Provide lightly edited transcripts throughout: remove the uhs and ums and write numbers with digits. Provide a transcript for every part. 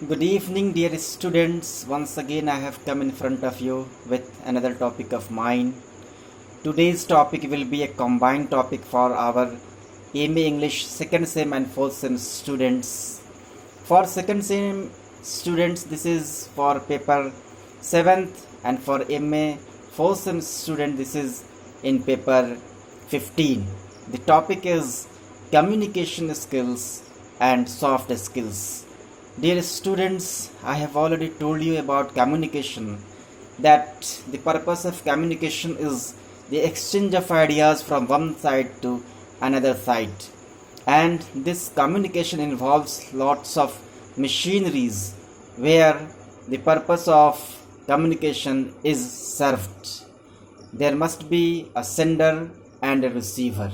Good evening, dear students. Once again, I have come in front of you with another topic of mine. Today's topic will be a combined topic for our MA English second sem and fourth sem students. For second sem students, this is for paper 7th, and for MA fourth sem student, this is in paper 15. The topic is communication skills and soft skills. Dear students, I have already told you about communication, that the purpose of communication is the exchange of ideas from one side to another side. And this communication involves lots of machineries where the purpose of communication is served. There must be a sender and a receiver.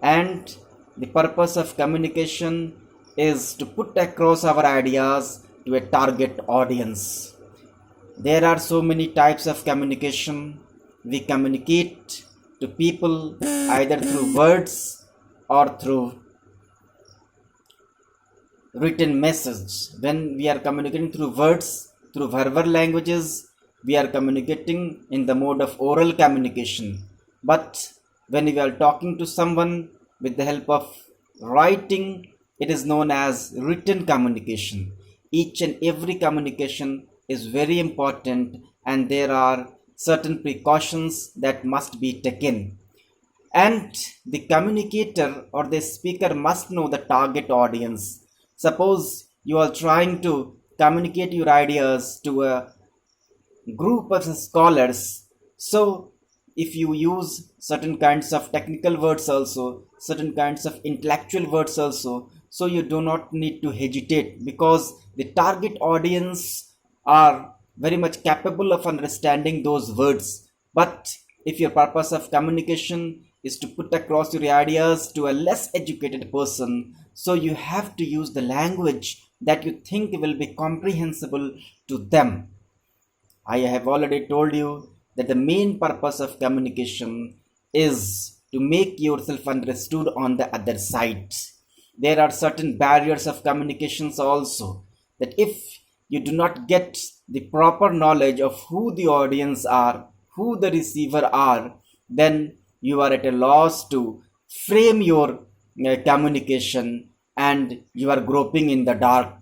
And the purpose of communication is to put across our ideas to a target audience. There are so many types of communication. We communicate to people either through words or through written message. When we are communicating through words, through verbal languages, we are communicating in the mode of oral communication. But when we are talking to someone with the help of writing, it is known as written communication. Each and every communication is very important, and there are certain precautions that must be taken. And the communicator or the speaker must know the target audience. Suppose you are trying to communicate your ideas to a group of scholars. So, if you use certain kinds of technical words also, certain kinds of intellectual words also, so you do not need to hesitate, because the target audience are very much capable of understanding those words. But if your purpose of communication is to put across your ideas to a less educated person, so you have to use the language that you think will be comprehensible to them. I have already told you that the main purpose of communication is to make yourself understood on the other side. There are certain barriers of communications also, that if you do not get the proper knowledge of who the audience are, who the receiver are, then you are at a loss to frame your communication, and you are groping in the dark.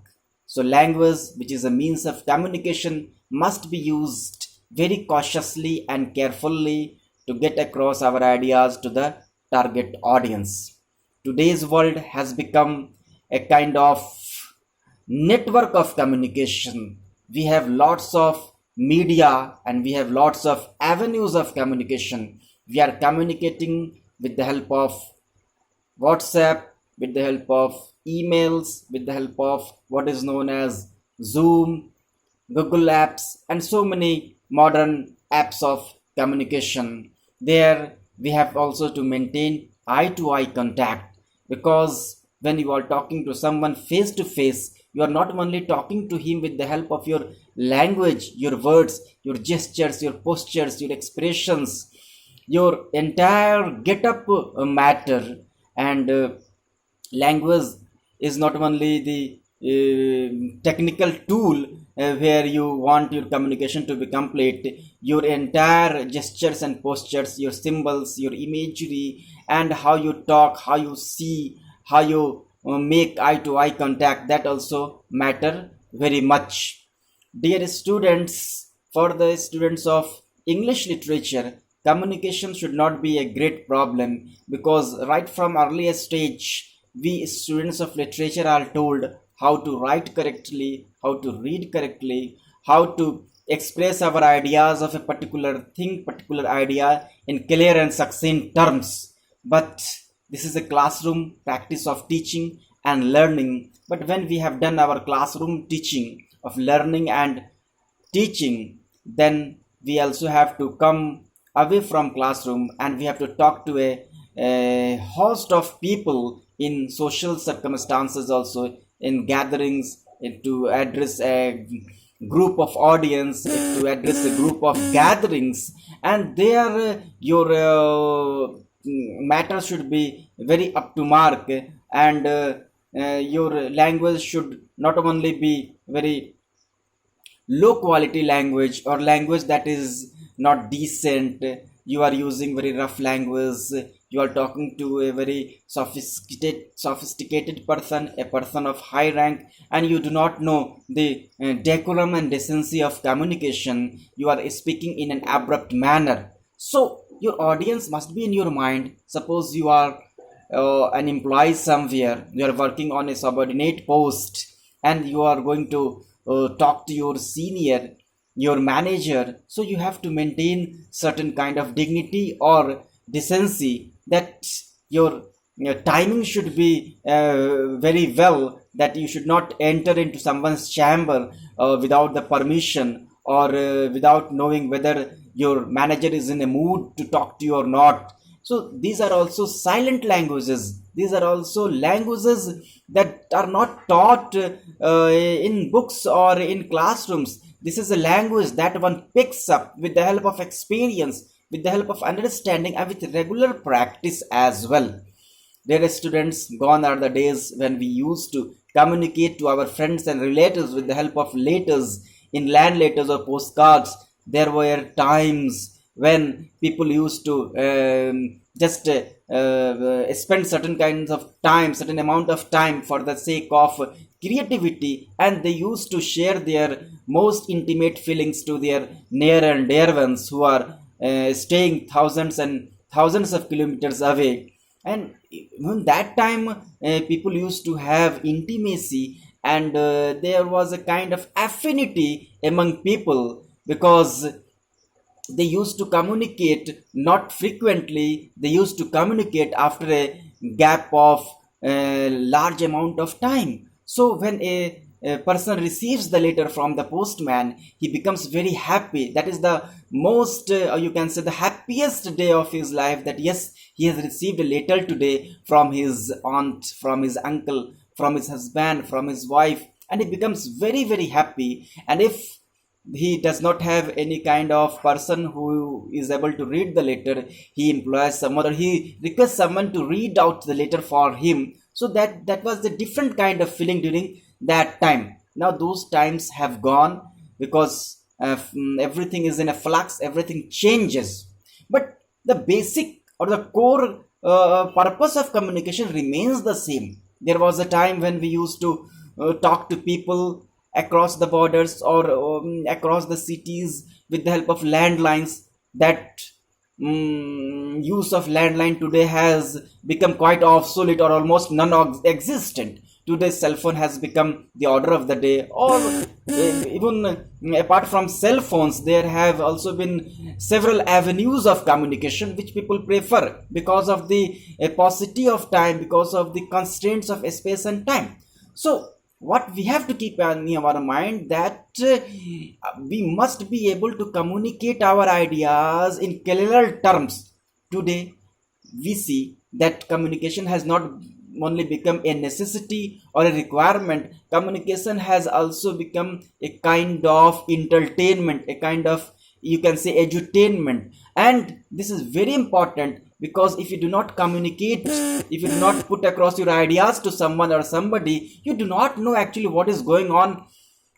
So, language, which is a means of communication, must be used very cautiously and carefully to get across our ideas to the target audience. Today's world has become a kind of network of communication. We have lots of media and we have lots of avenues of communication. We are communicating with the help of WhatsApp, with the help of emails, with the help of what is known as Zoom, Google Apps, and so many modern apps of communication. There we have also to maintain eye to eye contact, because when you are talking to someone face to face, you are not only talking to him with the help of your language, your words, your gestures, your postures, your expressions, your entire get up matter. And language is not only the technical tool where you want your communication to be complete. Your entire gestures and postures, your symbols, your imagery, and how you talk, how you see, how you make eye to eye contact, that also matter very much. Dear students, for the students of English literature, communication should not be a great problem, because right from earliest stage, we students of literature are told how to write correctly, how to read correctly, how to express our ideas of a particular thing, particular idea in clear and succinct terms. But this is a classroom practice of teaching and learning. But when we have done our classroom teaching of learning and teaching, then we also have to come away from classroom and we have to talk to a host of people in social circumstances, also in gatherings, to address a group of audience, to address a group of gatherings, and there your matter should be very up to mark, and your language should not only be very low quality language or language that is not decent. You are using very rough language, you are talking to a very sophisticated person, a person of high rank, and you do not know the decorum and decency of communication. You are speaking in an abrupt manner, so your audience must be in your mind. Suppose you are an employee somewhere, you are working on a subordinate post, and you are going to talk to your senior, your manager. So you have to maintain certain kind of dignity or decency, that your timing should be very well, that you should not enter into someone's chamber without the permission, or without knowing whether your manager is in a mood to talk to you or not. So these are also silent languages. These are also languages that are not taught in books or in classrooms. This is a language that one picks up with the help of experience, with the help of understanding, and with regular practice as well. Dear students, gone are the days when we used to communicate to our friends and relatives with the help of letters, in land letters or postcards. There were times when people used to just spend certain kinds of time, certain amount of time for the sake of creativity, and they used to share their most intimate feelings to their near and dear ones who are staying thousands and thousands of kilometers away. And in that time, people used to have intimacy, and there was a kind of affinity among people, because they used to communicate not frequently. They used to communicate after a gap of a large amount of time. So when a person receives the letter from the postman, he becomes very happy. That is the most you can say the happiest day of his life, that yes, he has received a letter today from his aunt, from his uncle, from his husband, from his wife, and he becomes very very happy. And if he does not have any kind of person who is able to read the letter, he employs someone, or he requests someone to read out the letter for him. So that was the different kind of feeling during that time. Now those times have gone, because everything is in a flux, everything changes, but the basic or the core purpose of communication remains the same. There was a time when we used to talk to people across the borders, or across the cities, with the help of landlines. That use of landline today has become quite obsolete, or almost non-existent. Today's cell phone has become the order of the day, or even apart from cell phones, there have also been several avenues of communication which people prefer, because of the paucity of time, because of the constraints of space and time. So what we have to keep in our mind, that we must be able to communicate our ideas in clearer terms. Today we see that communication has not only become a necessity or a requirement, communication has also become a kind of entertainment, a kind of, you can say, edutainment. And this is very important, because if you do not communicate, if you do not put across your ideas to someone or somebody, you do not know actually what is going on,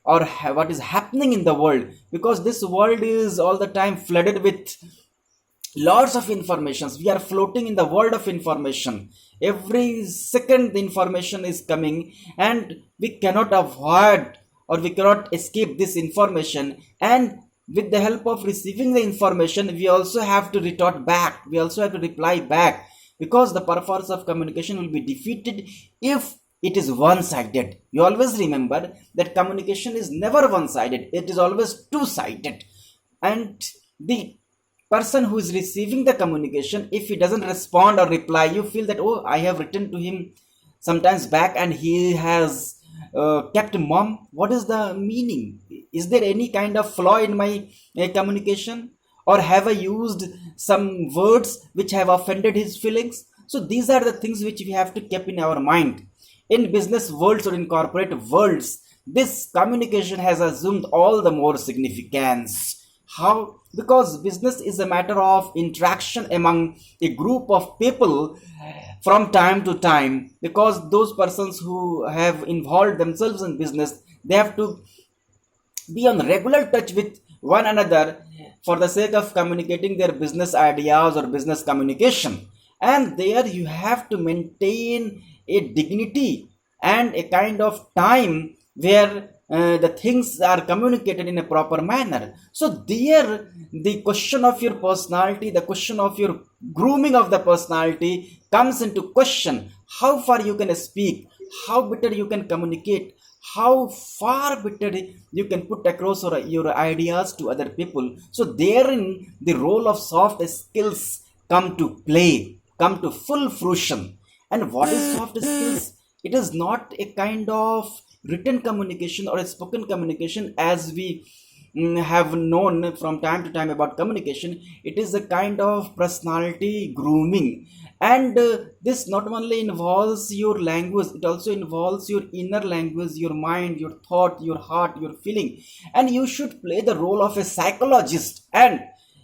or what is happening in the world, because this world is all the time flooded with lots of informations. We are floating in the world of information. Every second the information is coming, and we cannot avoid, or we cannot escape this information. And with the help of receiving the information, we also have to retort back, we also have to reply back, because the purpose of communication will be defeated if it is one-sided. You always remember that communication is never one-sided, it is always two-sided. And the person who is receiving the communication, if he doesn't respond or reply, you feel that, oh, I have written to him sometimes back and he has kept mum. What is the meaning? Is there any kind of flaw in my communication, or have I used some words which have offended his feelings? So these are the things which we have to keep in our mind. In business worlds or in corporate worlds, this communication has assumed all the more significance. How? Because business is a matter of interaction among a group of people from time to time, because those persons who have involved themselves in business, they have to be on regular touch with one another for the sake of communicating their business ideas or business communication. And there you have to maintain a dignity and a kind of time where the things are communicated in a proper manner. So there, the question of your personality, the question of your grooming of the personality comes into question. How far you can speak, how better you can communicate, how far better you can put across your ideas to other people. So therein the role of soft skills come to play, come to full fruition. And what is soft skills? It is not a kind of written communication or a spoken communication as we have known from time to time about communication. It is a kind of personality grooming. And this not only involves your language, it also involves your inner language, your mind, your thought, your heart, your feeling. And you should play the role of a psychologist and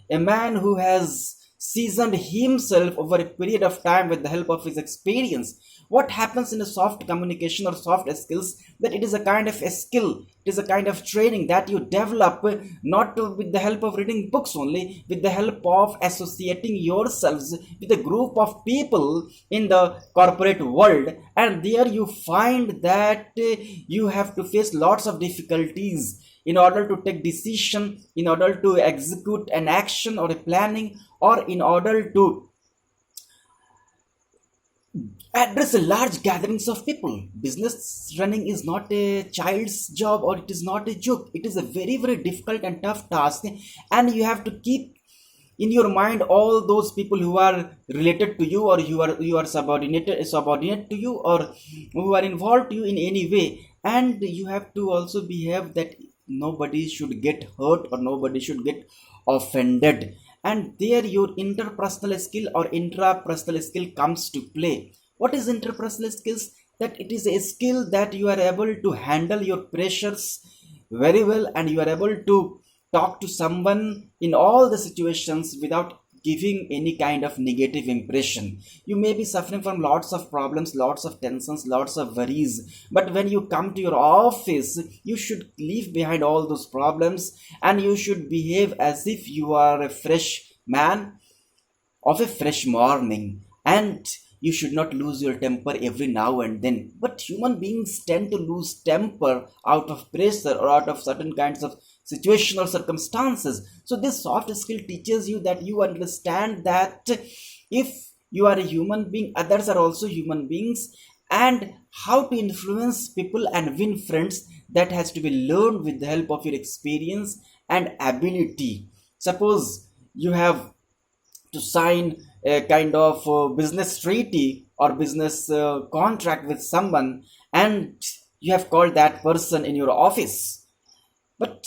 a man who has seasoned himself over a period of time with the help of his experience. What happens in a soft communication or soft skills, that it is a kind of a skill, it is a kind of training that you develop, with the help of reading books only, with the help of associating yourselves with a group of people in the corporate world. And there you find that you have to face lots of difficulties in order to take decision, in order to execute an action or a planning, or in order to address a large gatherings of people. Business running is not a child's job, or it is not a joke. It is a very, very difficult and tough task, and you have to keep in your mind all those people who are related to you, or you are subordinate to you, or who are involved to you in any way. And you have to also behave that nobody should get hurt or nobody should get offended. And there your interpersonal skill or intrapersonal skill comes to play. What is interpersonal skills? That it is a skill that you are able to handle your pressures very well, and you are able to talk to someone in all the situations without giving any kind of negative impression. You may be suffering from lots of problems, lots of tensions, lots of worries, but when you come to your office, you should leave behind all those problems, and you should behave as if you are a fresh man of a fresh morning. And you should not lose your temper every now and then. But human beings tend to lose temper out of pressure or out of certain kinds of situational circumstances. So this soft skill teaches you that you understand that if you are a human being, others are also human beings, and how to influence people and win friends, that has to be learned with the help of your experience and ability. Suppose you have to sign a kind of business treaty or business contract with someone, and you have called that person in your office. But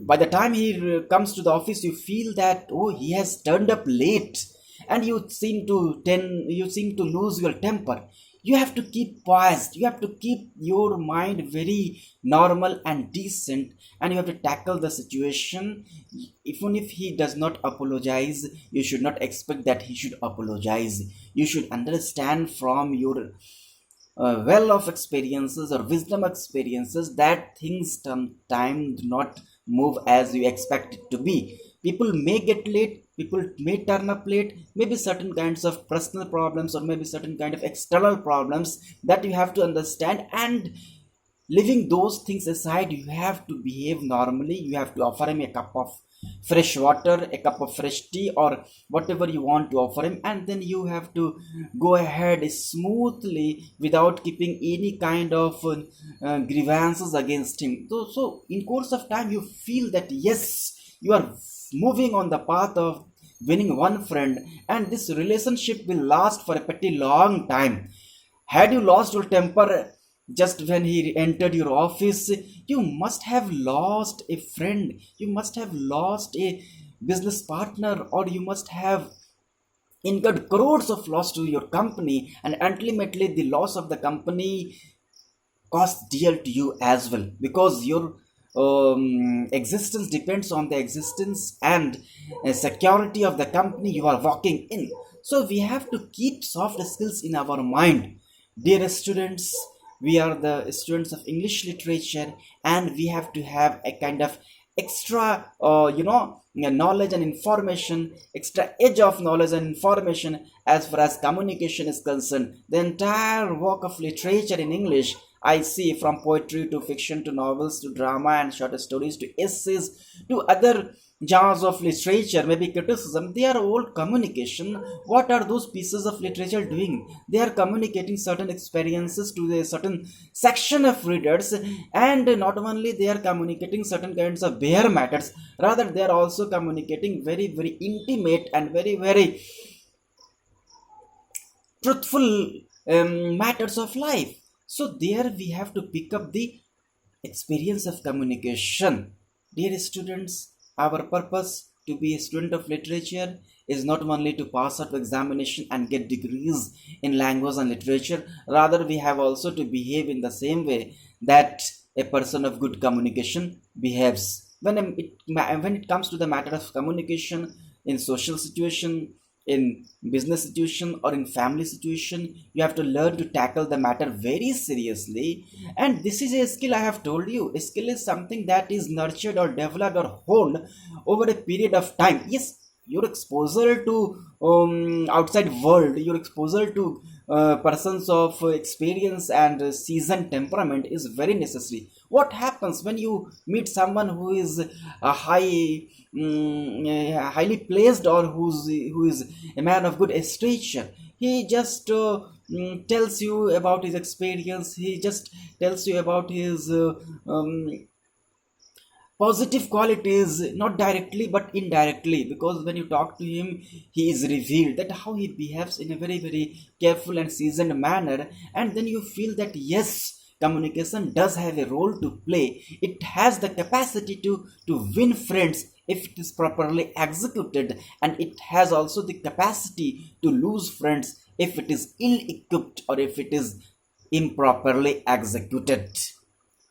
by the time he comes to the office, you feel that, oh, he has turned up late, and you seem to lose your temper. You have to keep poised, you have to keep your mind very normal and decent, and you have to tackle the situation. Even if he does not apologize, you should not expect that he should apologize. You should understand from your well of experiences or wisdom experiences that things sometimes do not move as you expect it to be. People may get late, people may turn up late, maybe certain kinds of personal problems or maybe certain kind of external problems that you have to understand. And leaving those things aside, you have to behave normally. You have to offer him a cup of fresh water, a cup of fresh tea, or whatever you want to offer him, and then you have to go ahead smoothly without keeping any kind of grievances against him. So in course of time, you feel that yes, you are moving on the path of winning one friend, and this relationship will last for a pretty long time. Had you lost your temper just when he entered your office, you must have lost a friend, you must have lost a business partner, or you must have incurred crores of loss to your company, and ultimately the loss of the company costs dear to you as well, because your existence depends on the existence and security of the company you are working in. So we have to keep soft skills in our mind. Dear students, we are the students of English literature, and we have to have a kind of extra, knowledge and information, extra edge of knowledge and information as far as communication is concerned. The entire work of literature in English, I see, from poetry to fiction to novels to drama and short stories to essays to other genres of literature, maybe criticism, they are all communication. What are those pieces of literature doing? They are communicating certain experiences to a certain section of readers, and not only they are communicating certain kinds of bare matters, rather they are also communicating very, very intimate and very, very truthful matters of life. So there we have to pick up the experience of communication. Dear students, our purpose to be a student of literature is not only to pass out examination and get degrees in language and literature, rather we have also to behave in the same way that a person of good communication behaves. When it comes to the matter of communication in social situation, in business situation, or in family situation, you have to learn to tackle the matter very seriously. And this is a skill, I have told you, a skill is something that is nurtured or developed or honed over a period of time. Yes, your exposure to outside world, your exposure to persons of experience and seasoned temperament is very necessary. What happens when you meet someone who is highly placed, or who is a man of good stature? He just tells you about his experience. He just tells you about his positive qualities, not directly but indirectly, because when you talk to him, he is revealed that how he behaves in a very, very careful and seasoned manner. And then you feel that yes, communication does have a role to play. It has the capacity to win friends if it is properly executed, and it has also the capacity to lose friends if it is ill equipped or if it is improperly executed.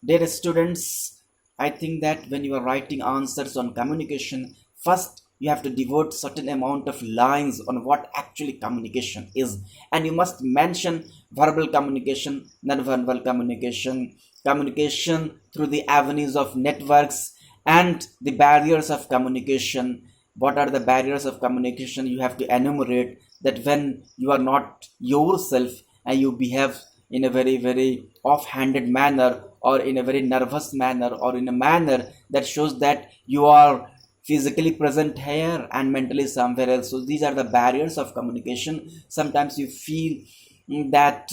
Dear students, I think that when you are writing answers on communication, first you have to devote certain amount of lines on what actually communication is, and you must mention verbal communication, non-verbal communication, communication through the avenues of networks, and the barriers of communication. What are the barriers of communication? You have to enumerate that when you are not yourself and you behave in a very, very off-handed manner, or in a very nervous manner, or in a manner that shows that you are physically present here and mentally somewhere else. So these are the barriers of communication. Sometimes you feel that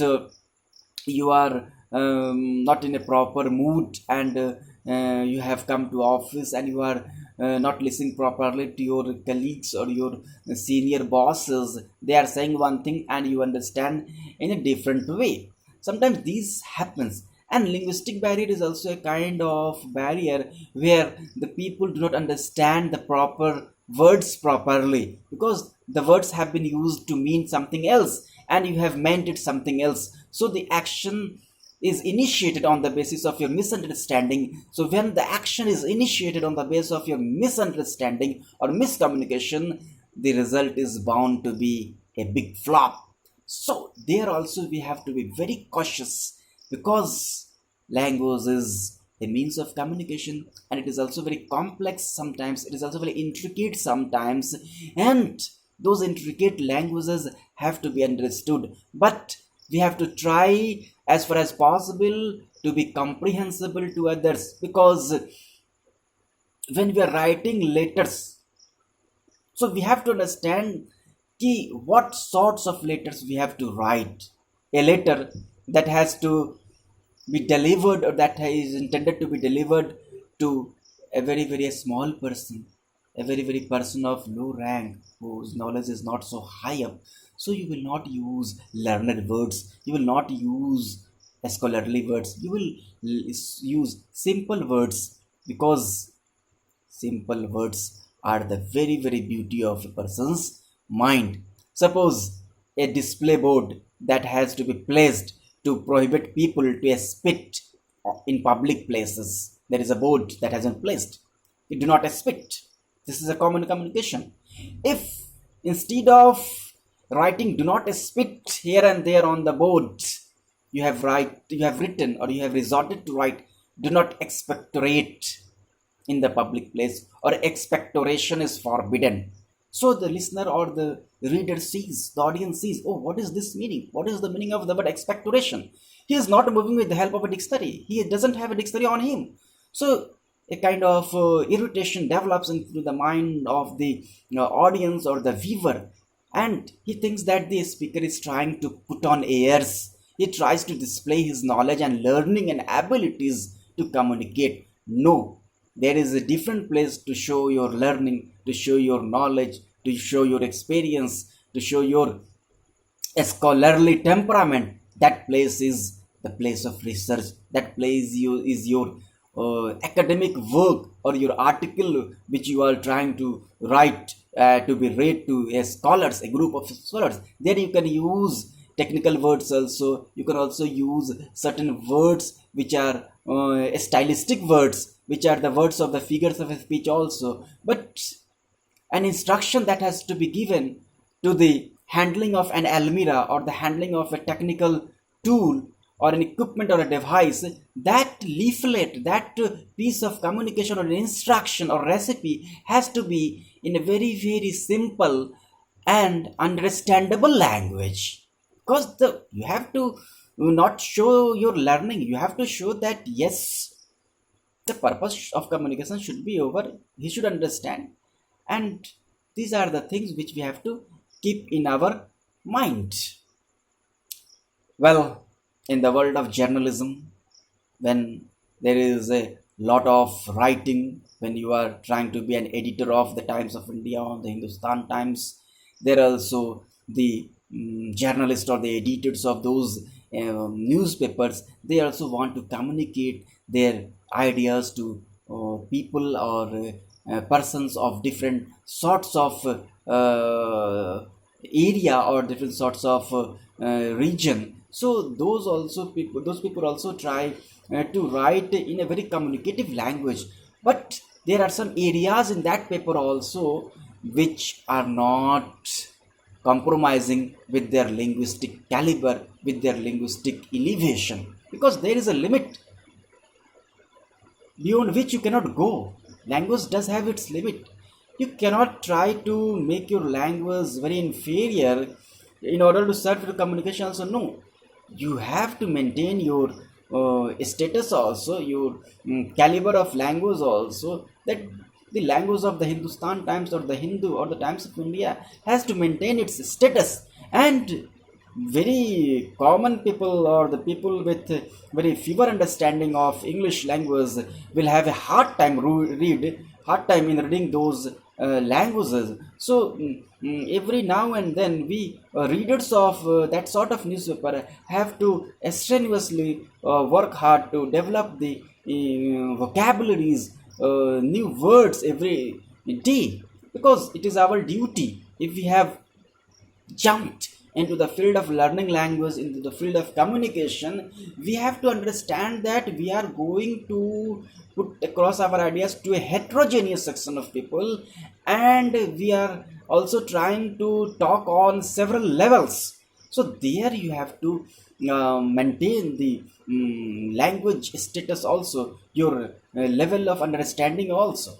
you are not in a proper mood, and you have come to office and you are not listening properly to your colleagues or your senior bosses. They are saying one thing and you understand in a different way. Sometimes this happens. And linguistic barrier is also a kind of barrier where the people do not understand the proper words properly, because the words have been used to mean something else and you have meant it something else. So the action is initiated on the basis of your misunderstanding. So when the action is initiated on the basis of your misunderstanding or miscommunication, the result is bound to be a big flop. So there also we have to be very cautious, because language is a means of communication, and it is also very complex sometimes, it is also very intricate sometimes, and those intricate languages have to be understood. But we have to try as far as possible to be comprehensible to others, because when we are writing letters, so we have to understand what sorts of letters we have to write. A letter that has to be delivered, or that is intended to be delivered to a very, very small person, a very, very person of low rank whose knowledge is not so high up. So you will not use learned words, you will not use scholarly words, you will use simple words, because simple words are the very, very beauty of a person's mind. Suppose a display board that has to be placed to prohibit people to spit in public places. There is a board that has been placed. You do not expect. This is a common communication. If instead of writing do not spit here and there on the board, you have written or you have resorted to write do not expectorate in the public place, or expectoration is forbidden. So the listener or the reader sees, the audience sees, oh, what is this meaning? What is the meaning of the word expectoration? He is not moving with the help of a dictionary. He doesn't have a dictionary on him. So a kind of irritation develops into the mind of the audience or the viewer, and he thinks that the speaker is trying to put on airs. He tries to display his knowledge and learning and abilities to communicate. No, there is a different place to show your learning, to show your knowledge, to show your experience, to show your scholarly temperament. That place is the place of research. That place is your academic work or your article which you are trying to write to be read to a scholars, a group of scholars. There you can use technical words also. You can also use certain words which are stylistic words, which are the words of the figures of speech also. But an instruction that has to be given to the handling of an almirah or the handling of a technical tool or an equipment or a device, that leaflet, that piece of communication or an instruction or recipe has to be in a very, very simple and understandable language. Because you have to not show your learning, you have to show that yes, the purpose of communication should be over, he should understand. And these are the things which we have to keep in our mind. Well, in the world of journalism, when there is a lot of writing, when you are trying to be an editor of the Times of India or the Hindustan Times, there are also the journalists or the editors of those newspapers. They also want to communicate their ideas to people or persons of different sorts of area or different sorts of region. So those people also try to write in a very communicative language. But there are some areas in that paper also which are not compromising with their linguistic caliber, with their linguistic elevation, because there is a limit beyond which you cannot go. Language does have its limit. You cannot try to make your language very inferior in order to serve your communication. Also, no, you have to maintain your status also, your caliber of language also. That the language of the Hindustan Times or the Hindu or the Times of India has to maintain its status. And very common people or the people with very fewer understanding of English language will have a hard time in reading those languages. So every now and then we readers of that sort of newspaper have to strenuously work hard to develop the vocabularies, new words every day, because it is our duty. If we have jumped into the field of learning language, into the field of communication, we have to understand that we are going to put across our ideas to a heterogeneous section of people, and we are also trying to talk on several levels. So there you have to maintain the language status also, your level of understanding also.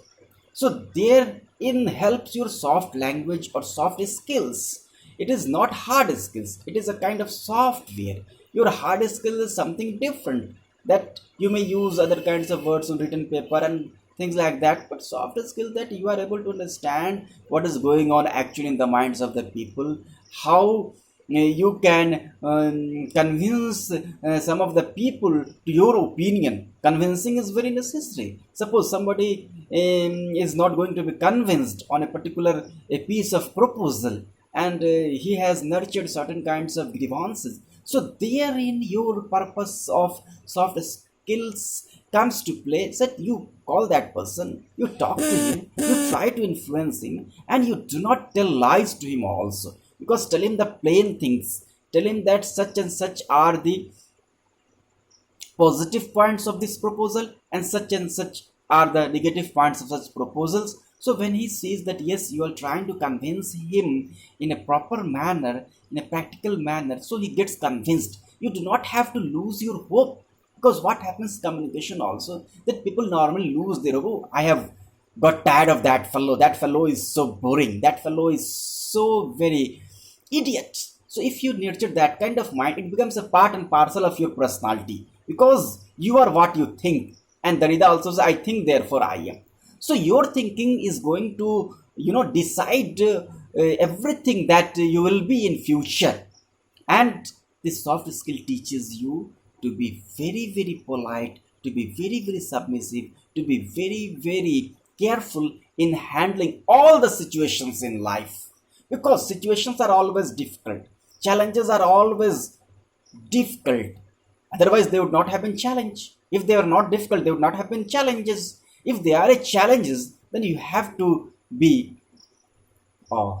So therein helps your soft language or soft skills. It is not hard skills. It is a kind of software. Your hard skill is something different, that you may use other kinds of words on written paper and things like that. But soft skill, that you are able to understand what is going on actually in the minds of the people, how you can convince some of the people to your opinion. Convincing is very necessary. Suppose somebody is not going to be convinced on a particular a piece of proposal, and he has nurtured certain kinds of grievances. So therein your purpose of soft skills comes to play. That you call that person, you talk to him, you try to influence him, and you do not tell lies to him also. Because tell him the plain things, tell him that such and such are the positive points of this proposal and such are the negative points of such proposals. So when he says that yes, you are trying to convince him in a proper manner, in a practical manner, so he gets convinced. You do not have to lose your hope, because what happens communication also, that people normally lose their hope. Oh, I have got tired of that fellow. That fellow is so boring. That fellow is so very idiot. So if you nurture that kind of mind, it becomes a part and parcel of your personality, because you are what you think. And Darida also says, I think, therefore I am. So your thinking is going to, decide everything that you will be in future. And this soft skill teaches you to be very, very polite, to be very, very submissive, to be very, very careful in handling all the situations in life. Because situations are always difficult, challenges are always difficult. Otherwise, they would not have been challenge. If they were not difficult, they would not have been challenges. If they are a challenges, then you have to be a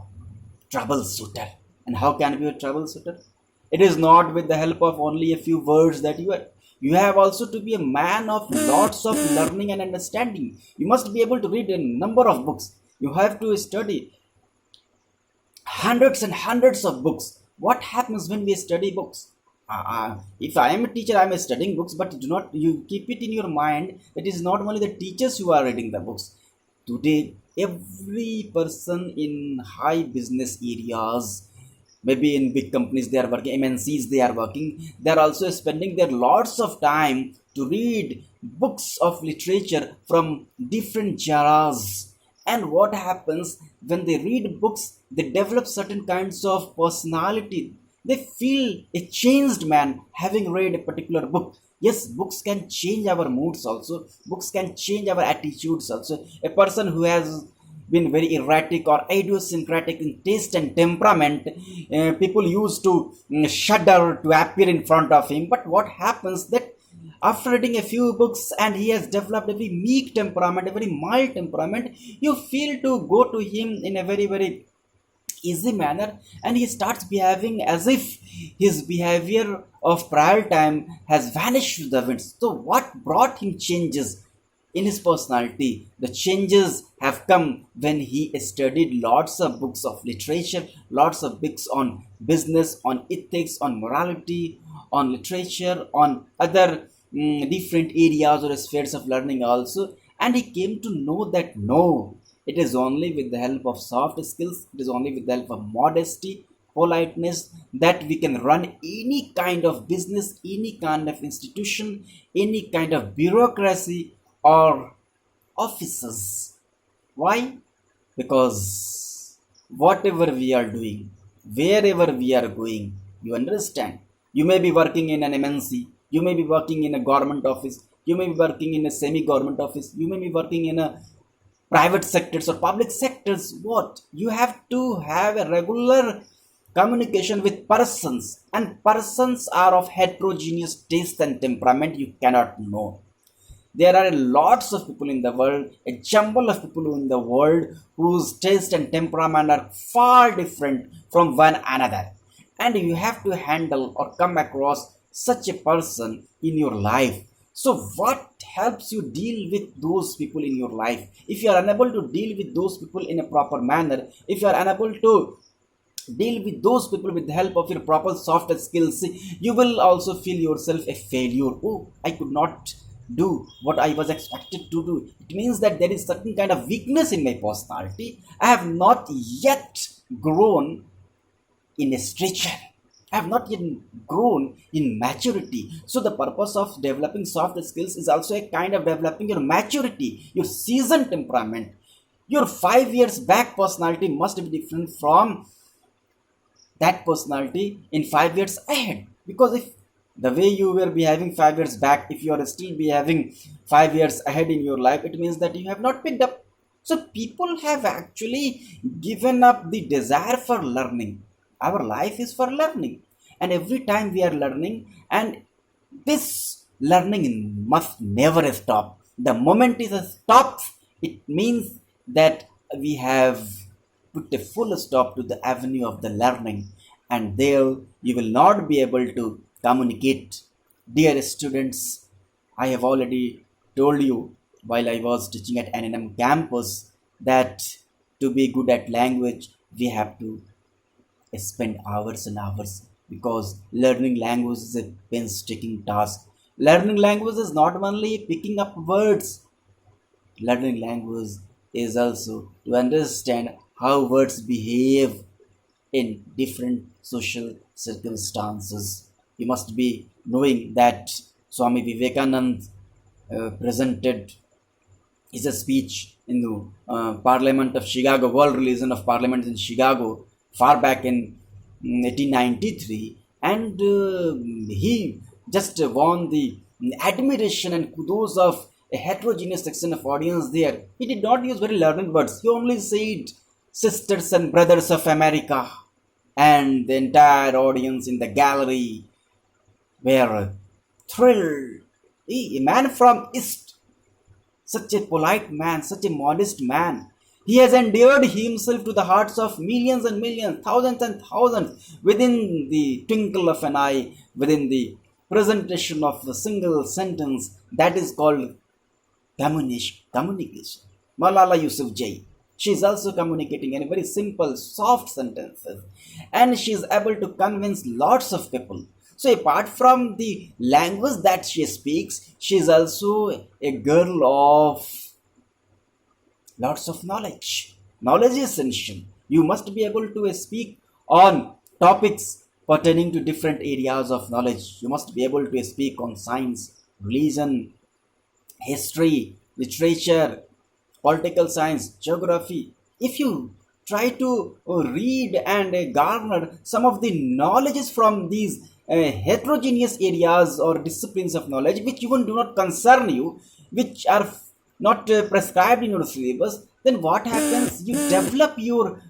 troubleshooter. And how can you be a troubleshooter? It is not with the help of only a few words that you are. You have also to be a man of lots of learning and understanding. You must be able to read a number of books. You have to study hundreds and hundreds of books. What happens when we study books? If I am a teacher, I am studying books, but do not you keep it in your mind that it is not only the teachers who are reading the books. Today, every person in high business areas, maybe in big companies they are working, MNCs they are working, they are also spending their lots of time to read books of literature from different genres. And what happens when they read books, they develop certain kinds of personality. They feel a changed man having read a particular book. Yes, books can change our moods also, books can change our attitudes also. A person who has been very erratic or idiosyncratic in taste and temperament, people used to shudder to appear in front of him. But what happens that after reading a few books and he has developed a very meek temperament, a very mild temperament, you feel to go to him in a very, very easy manner, and he starts behaving as if his behavior of prior time has vanished with the wind. So what brought him changes in his personality? The changes have come when he studied lots of books of literature, lots of books on business, on ethics, on morality, on literature, on other different areas or spheres of learning also. And he came to know that no, it is only with the help of soft skills, it is only with the help of modesty, politeness, that we can run any kind of business, any kind of institution, any kind of bureaucracy or offices. Why? Because whatever we are doing, wherever we are going, you understand, you may be working in an MNC, you may be working in a government office, you may be working in a semi-government office, you may be working in a private sectors or public sectors. What you have to have a regular communication with persons, and persons are of heterogeneous taste and temperament. You cannot know. There are lots of people in the world, a jumble of people in the world whose taste and temperament are far different from one another, and you have to handle or come across such a person in your life. So what helps you deal with those people in your life? If you are unable to deal with those people in a proper manner, if you are unable to deal with those people with the help of your proper soft skills, you will also feel yourself a failure. Oh, I could not do what I was expected to do. It means that there is certain kind of weakness in my personality. I have not yet grown in a stature. I have not yet grown in maturity. So the purpose of developing soft skills is also a kind of developing your maturity, your seasoned temperament. Your 5 years back personality must be different from that personality in 5 years ahead. Because if the way you were behaving 5 years back, if you are still behaving 5 years ahead in your life, it means that you have not picked up. So people have actually given up the desire for learning. Our life is for learning, and every time we are learning, and this learning must never stop. The moment it stops, it means that we have put a full stop to the avenue of the learning, and there you will not be able to communicate. Dear students, I have already told you while I was teaching at NNM campus that to be good at language, we have to spend hours and hours, because learning language is a painstaking task. Learning language is not only picking up words, learning language is also to understand how words behave in different social circumstances. You must be knowing that Swami Vivekananda presented his speech in the Parliament of Chicago, World Religion of Parliament in Chicago, far back in 1893, and he just won the admiration and kudos of a heterogeneous section of audience there. He did not use very learned words. He only said sisters and brothers of America, and the entire audience in the gallery were thrilled. A man from East, such a polite man, such a modest man. He has endeared himself to the hearts of millions and millions, thousands and thousands, within the twinkle of an eye, within the presentation of a single sentence that is called communication. Malala Yousafzai. She is also communicating in very simple, soft sentences, and she is able to convince lots of people. So, apart from the language that she speaks, she is also a girl of lots of knowledge. Knowledge is essential. You must be able to speak on topics pertaining to different areas of knowledge. You must be able to speak on science, religion, history, literature, political science, geography. If you try to read and garner some of the knowledges from these heterogeneous areas or disciplines of knowledge which even do not concern you, which are not prescribed in your syllabus, then what happens? You develop your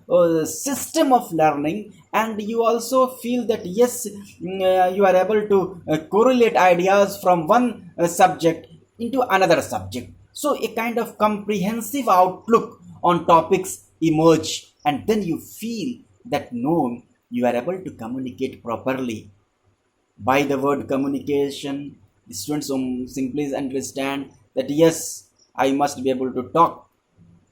system of learning, and you also feel that yes, you are able to correlate ideas from one subject into another subject. So a kind of comprehensive outlook on topics emerge, and then you feel that no, you are able to communicate properly. By the word communication, the students simply understand that yes, I must be able to talk,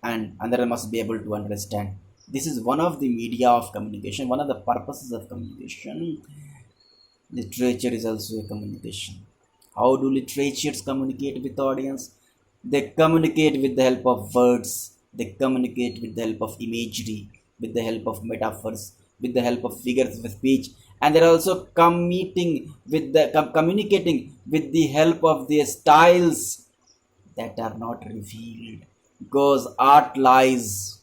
and another must be able to understand. This is one of the media of communication, one of the purposes of communication. Literature is also a communication. How do literatures communicate with the audience? They communicate with the help of words, they communicate with the help of imagery, with the help of metaphors, with the help of figures of speech, and they're also communicating with the help of their styles that are not revealed, because art lies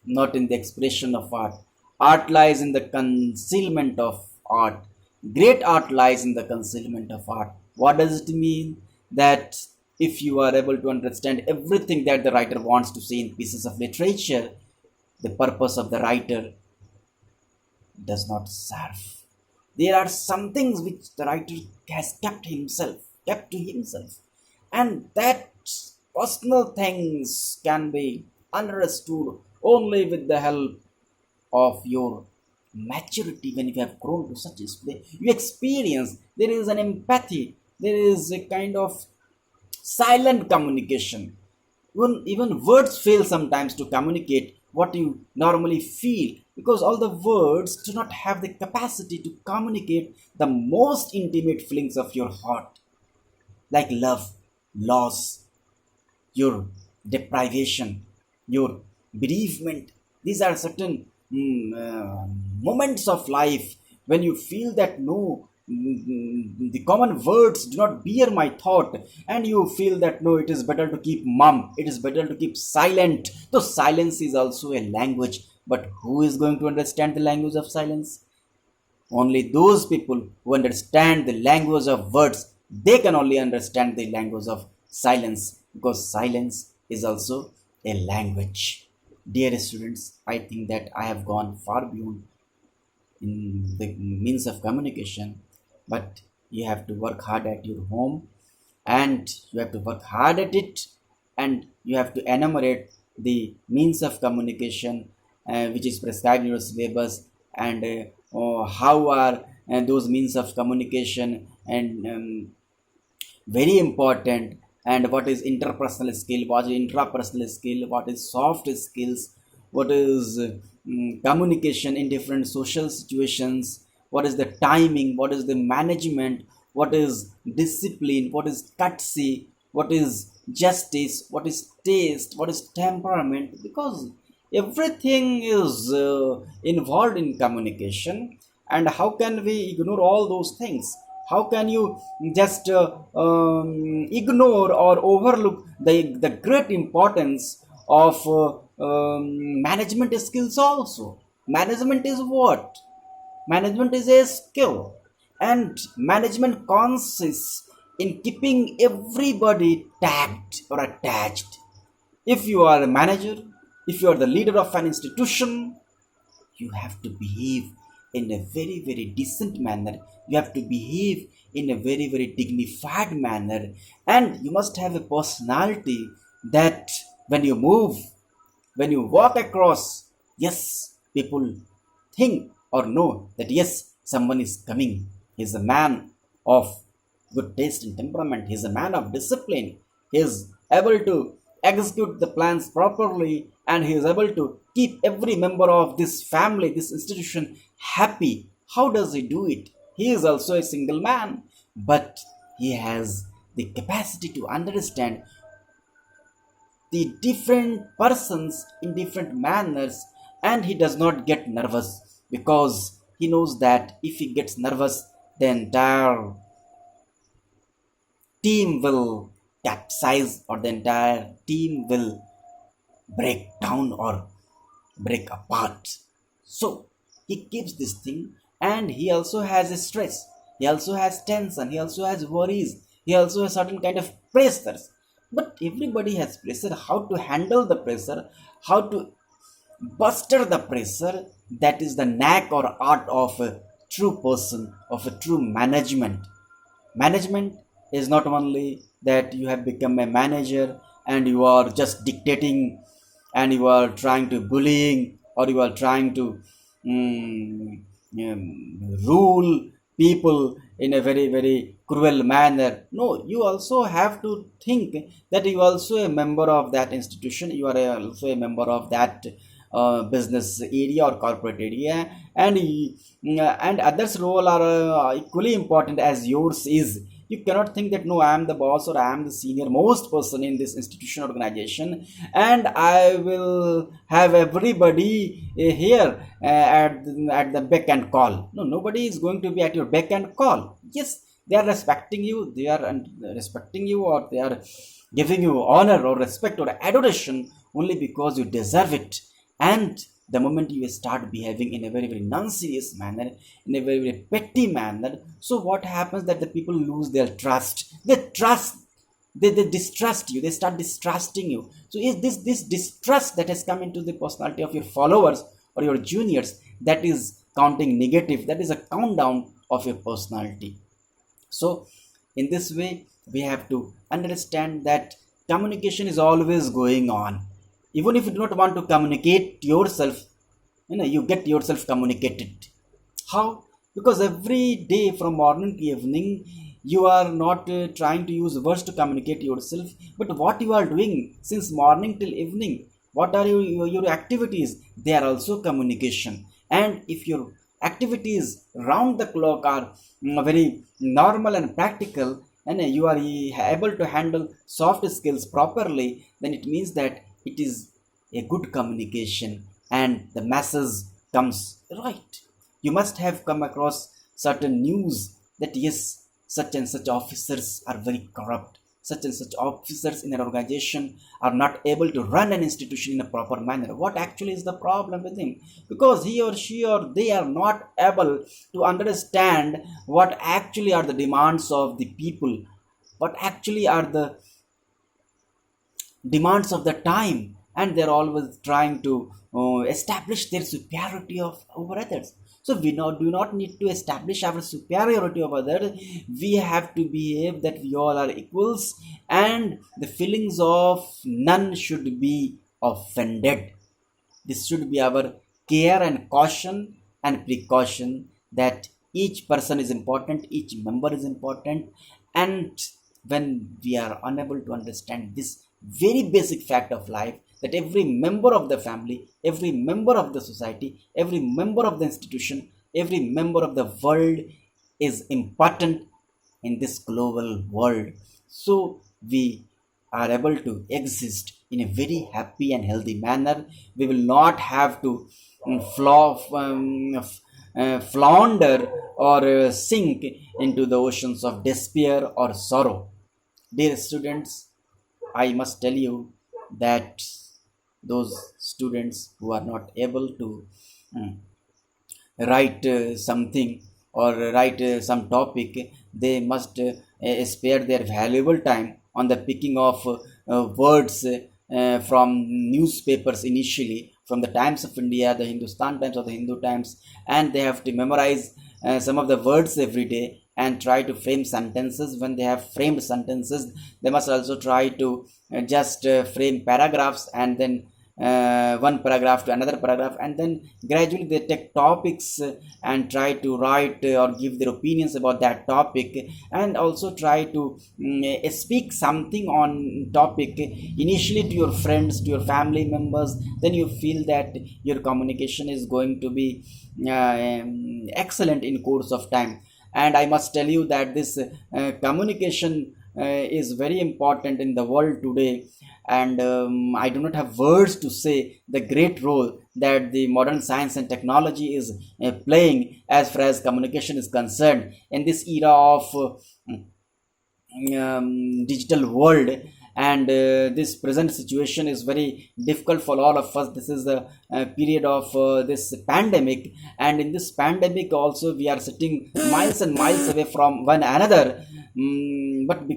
not in the expression of art. Art lies in the concealment of art. Great art lies in the concealment of art. What does it mean? That if you are able to understand everything that the writer wants to say in pieces of literature, the purpose of the writer does not serve. There are some things which the writer has kept to himself, and that personal things can be understood only with the help of your maturity. When you have grown to such a state, you experience there is an empathy, there is a kind of silent communication. Even words fail sometimes to communicate what you normally feel, because all the words do not have the capacity to communicate the most intimate feelings of your heart, like love, loss, your deprivation, your bereavement. These are certain moments of life when you feel that no, the common words do not bear my thought, and you feel that no, it is better to keep mum, it is better to keep silent. So silence is also a language, but who is going to understand the language of silence? Only those people who understand the language of words, they can only understand the language of silence, because silence is also a language. Dear students, I think that I have gone far beyond in the means of communication, but you have to work hard at your home, and you have to work hard at it, and you have to enumerate the means of communication which is prescribed in your syllabus, and how are those means of communication, and very important, and what is interpersonal skill, what is intrapersonal skill, what is soft skills, what is communication in different social situations, what is the timing, what is the management, what is discipline, what is courtesy, what is justice, what is taste, what is temperament, because everything is involved in communication. And how can we ignore all those things? How can you just ignore or overlook the great importance of management skills also? Management is what? Management is a skill, and management consists in keeping everybody tagged or attached. If you are a manager, if you are the leader of an institution, you have to behave in a very very decent manner, you have to behave in a very very dignified manner, and you must have a personality that when you move, when you walk across, yes, people think or know that yes, someone is coming, he's a man of good taste and temperament, he's a man of discipline, he is able to execute the plans properly, and he is able to keep every member of this family, this institution happy. How does he do it? He is also a single man, but he has the capacity to understand the different persons in different manners, and he does not get nervous, because he knows that if he gets nervous, the entire team will capsize, or the entire team will break down or break apart. So he keeps this thing, and he also has a stress, he also has tension, he also has worries, he also has certain kind of pressures. But everybody has pressure. How to handle the pressure, how to buster the pressure, that is the knack or art of a true person, of a true management. Management is not only that you have become a manager and you are just dictating, and you are trying to bullying, or you are trying to rule people in a very very cruel manner. No, you also have to think that you are also a member of that institution, you are also a member of that business area or corporate area, and others role are equally important as yours is. You cannot think that no, I am the boss or I am the senior most person in this institution organization, and I will have everybody here at the beck and call. No, nobody is going to be at your beck and call. Yes, they are respecting you, they are respecting you, or they are giving you honor or respect or adoration only because you deserve it. And the moment you start behaving in a very very non-serious manner, in a very very petty manner, so what happens that the people lose their trust, they trust, they distrust you, they start distrusting you. So is this distrust that has come into the personality of your followers or your juniors, that is counting negative, that is a countdown of your personality. So in this way we have to understand that communication is always going on. Even if you do not want to communicate yourself, you get yourself communicated. How? Because every day from morning to evening you are not trying to use words to communicate yourself, but what you are doing since morning till evening, what are your activities, they are also communication. And if your activities round the clock are very normal and practical, and you are able to handle soft skills properly, then it means that it is a good communication, and the masses comes right. You must have come across certain news that yes, such and such officers are very corrupt, such and such officers in an organization are not able to run an institution in a proper manner. What actually is the problem with him? Because he or she or they are not able to understand what actually are the demands of the people, what actually are the demands of the time, and they're always trying to establish their superiority of over others. So we do not need to establish our superiority over others. We have to behave that we all are equals, and the feelings of none should be offended. This should be our care and caution and precaution, that each person is important, each member is important, and when we are unable to understand this very basic fact of life, that every member of the family, every member of the society, every member of the institution, every member of the world is important in this global world. So we are able to exist in a very happy and healthy manner. We will not have to flounder or sink into the oceans of despair or sorrow. Dear students, I must tell you that those students who are not able to mm, write something or write some topic, they must spare their valuable time on the picking of words from newspapers initially, from the Times of India, the Hindustan Times or the Hindu Times, and they have to memorize some of the words every day and try to frame sentences. When they have framed sentences, they must also try to just frame paragraphs, and then one paragraph to another paragraph, and then gradually they take topics and try to write or give their opinions about that topic, and also try to speak something on topic initially to your friends, to your family members. Then you feel that your communication is going to be excellent in course of time. And I must tell you that this communication is very important in the world today, and I do not have words to say the great role that the modern science and technology is playing as far as communication is concerned in this era of digital world. And this present situation is very difficult for all of us. This is the period of this pandemic, and in this pandemic also we are sitting miles and miles away from one another. But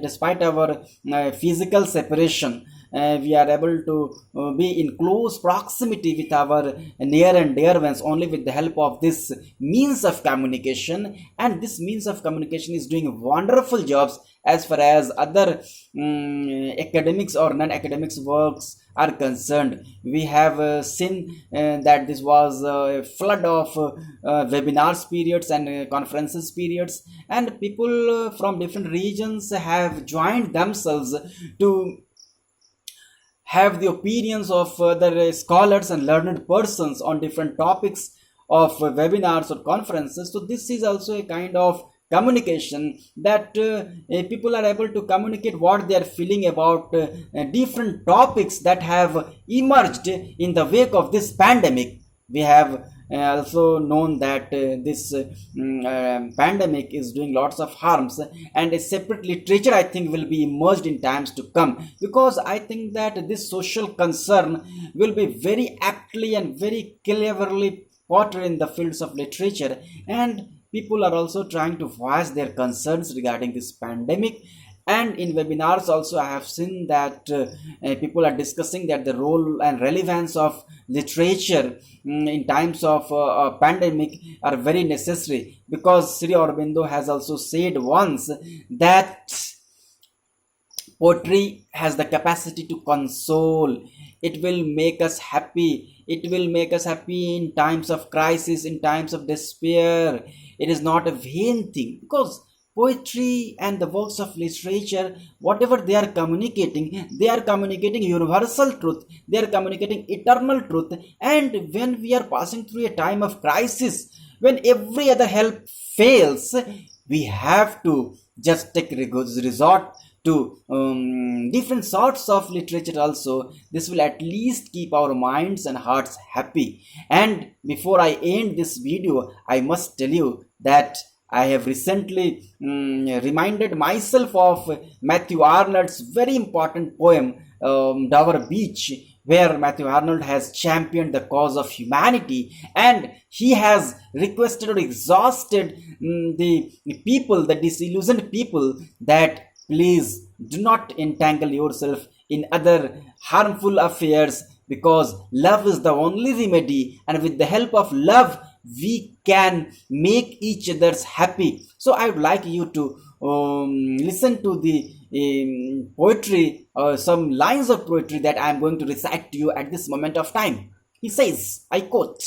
despite our physical separation, we are able to be in close proximity with our near and dear ones only with the help of this means of communication. And this means of communication is doing wonderful jobs as far as other academics or non-academics works are concerned. We have seen that this was a flood of webinars periods and conferences periods, and people from different regions have joined themselves to have the opinions of other scholars and learned persons on different topics of webinars or conferences. So this is also a kind of communication that people are able to communicate what they are feeling about different topics that have emerged in the wake of this pandemic. We have also known that this pandemic is doing lots of harms, and a separate literature I think will be emerged in times to come, because I think that this social concern will be very aptly and very cleverly portrayed in the fields of literature. And people are also trying to voice their concerns regarding this pandemic. And in webinars also I have seen that people are discussing that the role and relevance of literature in times of pandemic are very necessary, because Sri Aurobindo has also said once that poetry has the capacity to console. It will make us happy. It will make us happy in times of crisis, in times of despair. It is not a vain thing, because poetry and the works of literature, whatever they are communicating universal truth, they are communicating eternal truth. And when we are passing through a time of crisis, when every other help fails, we have to just take resort to different sorts of literature also. This will at least keep our minds and hearts happy. And before I end this video, I must tell you that I have recently reminded myself of Matthew Arnold's very important poem, Dover Beach, where Matthew Arnold has championed the cause of humanity, and he has requested or exhausted the people, the disillusioned people, that please do not entangle yourself in other harmful affairs, because love is the only remedy, and with the help of love we can make each other's happy. So I would like you to listen to the poetry, some lines of poetry that I am going to recite to you at this moment of time. He says, I quote,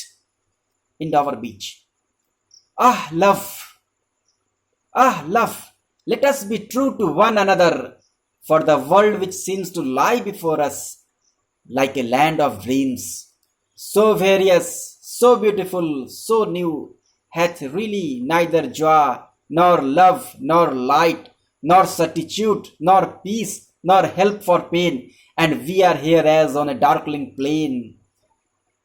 in Dover Beach, ah love, Let us be true to one another, for the world which seems to lie before us like a land of dreams, so various, so beautiful, so new, hath really neither joy, nor love, nor light, nor certitude, nor peace, nor help for pain, and we are here as on a darkling plain,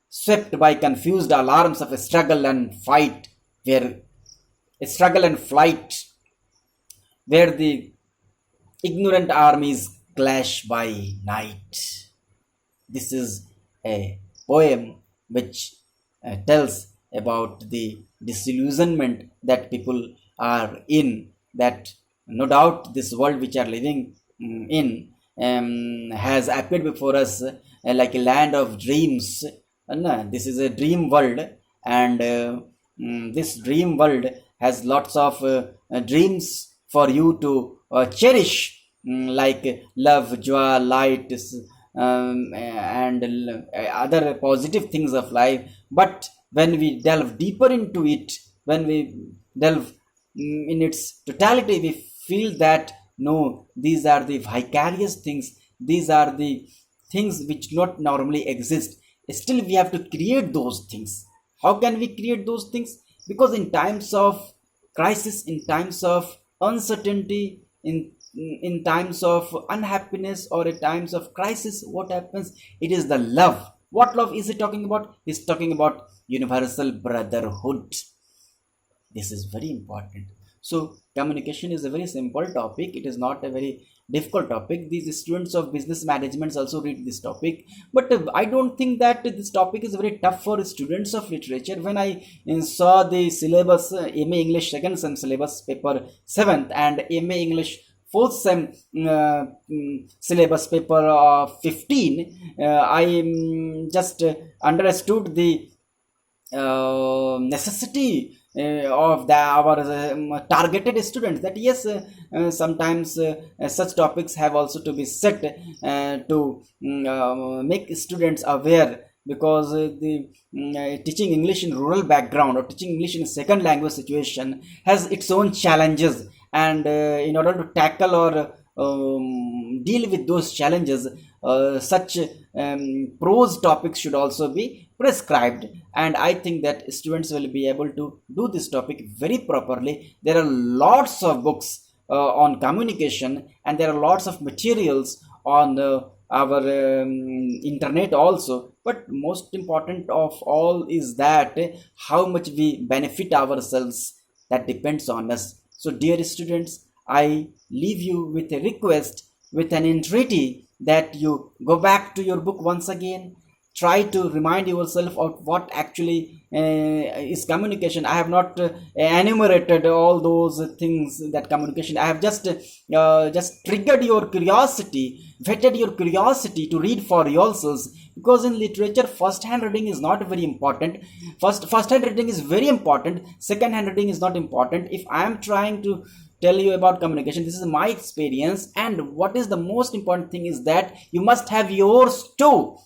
swept by confused alarms of a struggle and fight, where a struggle and flight, where the ignorant armies clash by night. This is a poem which tells about the disillusionment that people are in, that no doubt this world which are living in has appeared before us like a land of dreams. And this is a dream world, and this dream world has lots of dreams for you to cherish, like love, joy, light, and other positive things of life. But when we delve deeper into it, when we delve in its totality, we feel that no, these are the vicarious things, these are the things which not normally exist. Still, we have to create those things. How can we create those things? Because in times of crisis, in times of uncertainty, in times of unhappiness, or in times of crisis, what happens? It is the love. What love is he talking about? He's talking about universal brotherhood. This is very important. So communication is a very simple topic. It is not a very difficult topic. These students of business management also read this topic, but I don't think that this topic is very tough for students of literature. When I saw the syllabus, MA English second sem syllabus paper 7th, and MA English fourth sem syllabus paper 15, I just understood the necessity of our targeted students, that yes, sometimes such topics have also to be set to make students aware, because the teaching English in rural background or teaching English in second language situation has its own challenges, and in order to tackle or deal with those challenges, such prose topics should also be prescribed. And I think that students will be able to do this topic very properly. There are lots of books on communication, and there are lots of materials on our internet also, but most important of all is that how much we benefit ourselves, that depends on us. So dear students, I leave you with a request, with an entreaty, that you go back to your book once again. Try to remind yourself of what actually is communication. I have not enumerated all those things that communication. I have just triggered your curiosity, whetted your curiosity to read for yourselves. Because in literature, first hand reading is not very important. First hand reading is very important. Second hand reading is not important. If I am trying to tell you about communication, this is my experience, and what is the most important thing is that you must have yours too,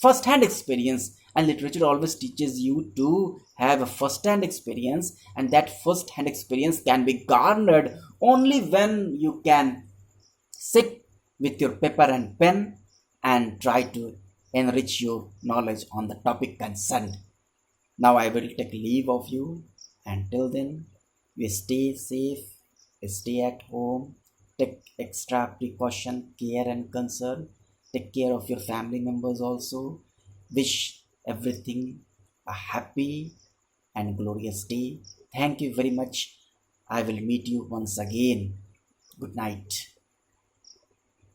first hand experience. And literature always teaches you to have a first hand experience, and that first hand experience can be garnered only when you can sit with your paper and pen and try to enrich your knowledge on the topic concerned. Now I will take leave of you. Until then, you stay safe, stay at home, take extra precaution, care and concern, take care of your family members also. Wish everything a happy and glorious day. Thank you very much. I will meet you once again. Good night.